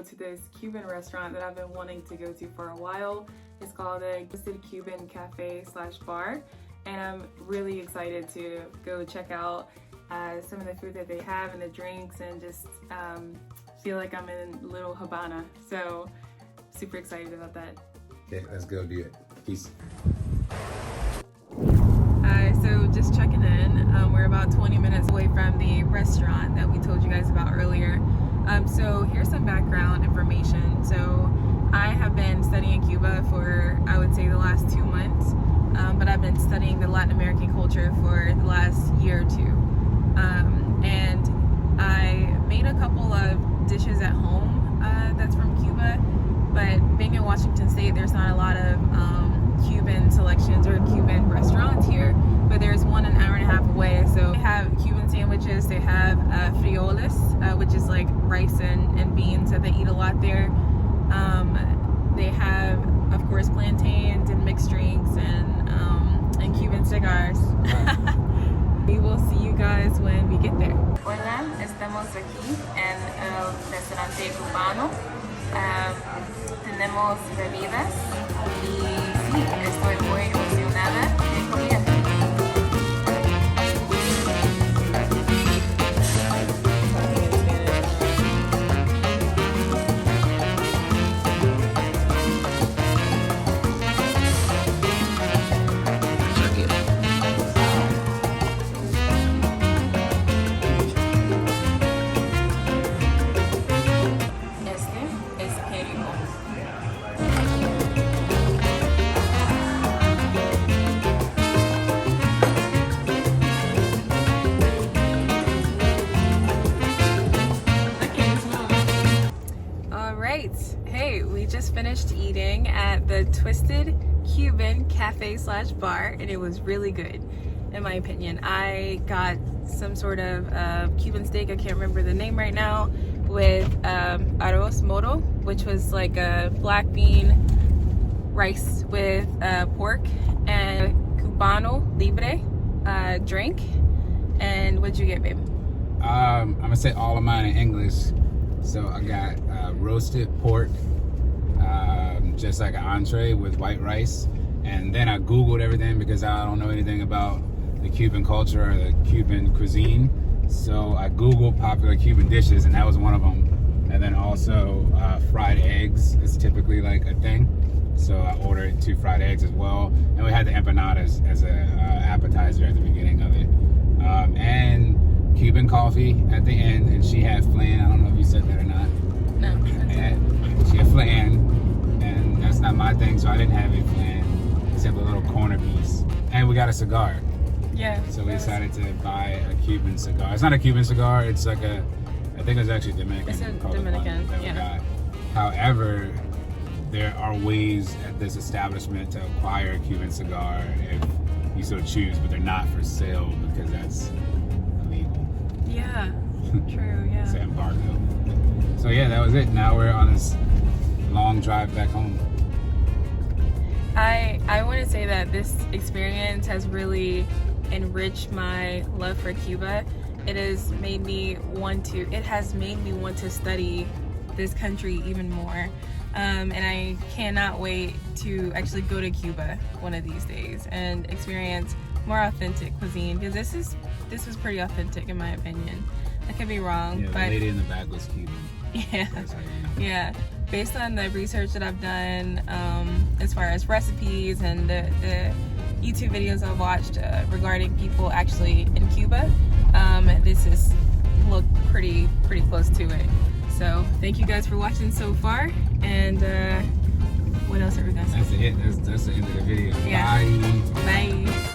to this Cuban restaurant that I've been wanting to go to for a while. It's called the Twisted Cuban Cafe / bar, and I'm really excited to go check out some of the food that they have and the drinks, and just feel like I'm in little Cubana. So super excited about that. Okay, let's go do it. Peace. So just checking in. We're about 20 minutes away from the restaurant that we told you guys about earlier. So here's some background information. So I have been studying Cuba for, I would say, the last 2 months, but I've been studying the Latin American culture for the last year or two. And I made a couple of dishes at home that's from Cuba, but being in Washington State, there's not a lot of Cuban selections or Cuban restaurants here, but there's one an hour and a half away. So they have Cuban sandwiches, they have frijoles, which is like rice and beans that they eat a lot there. They have, of course, plantains and mixed drinks and Cuban cigars. We will see you guys when we get there. Hola, estamos aquí en el restaurante cubano. Tenemos bebidas y sí, estoy muy emocionada de comida. Hey, we just finished eating at the Twisted Cuban Cafe / bar, and it was really good, in my opinion. I got some sort of Cuban steak, I can't remember the name right now, with arroz moro, which was like a black bean rice with pork, and Cubano libre drink. And what'd you get, babe? I'm gonna say all of mine in English. So I got roasted pork, just like an entree with white rice. And then I Googled everything because I don't know anything about the Cuban culture or the Cuban cuisine. So I Googled popular Cuban dishes, and that was one of them. And then also fried eggs is typically like a thing. So I ordered 2 fried eggs as well. And we had the empanadas as an appetizer at the beginning of it. And Cuban coffee at the end, and she had flan. I don't know if you said that or not. No. And she had flan, and that's not my thing, so I didn't have any flan, except a little corner piece. And we got a cigar. Yeah. So we decided to buy a Cuban cigar. It's not a Cuban cigar, it's like I think it was actually Dominican. It's a Dominican, that we got. However, there are ways at this establishment to acquire a Cuban cigar if you so choose, but they're not for sale because that's illegal. Yeah, true, yeah. It's an embargo. So yeah, that was it. Now we're on this long drive back home. I want to say that this experience has really enriched my love for Cuba. It has made me want to study this country even more. And I cannot wait to actually go to Cuba one of these days and experience more authentic cuisine, because this was pretty authentic in my opinion. I could be wrong, yeah, the but lady in the back was Cuban. Yeah, yeah. Based on the research that I've done, as far as recipes and the YouTube videos I've watched regarding people actually in Cuba, this has looked pretty close to it. So thank you guys for watching so far, and what else are we gonna say? That's it. That's the end of the video. Yeah. Bye. Bye.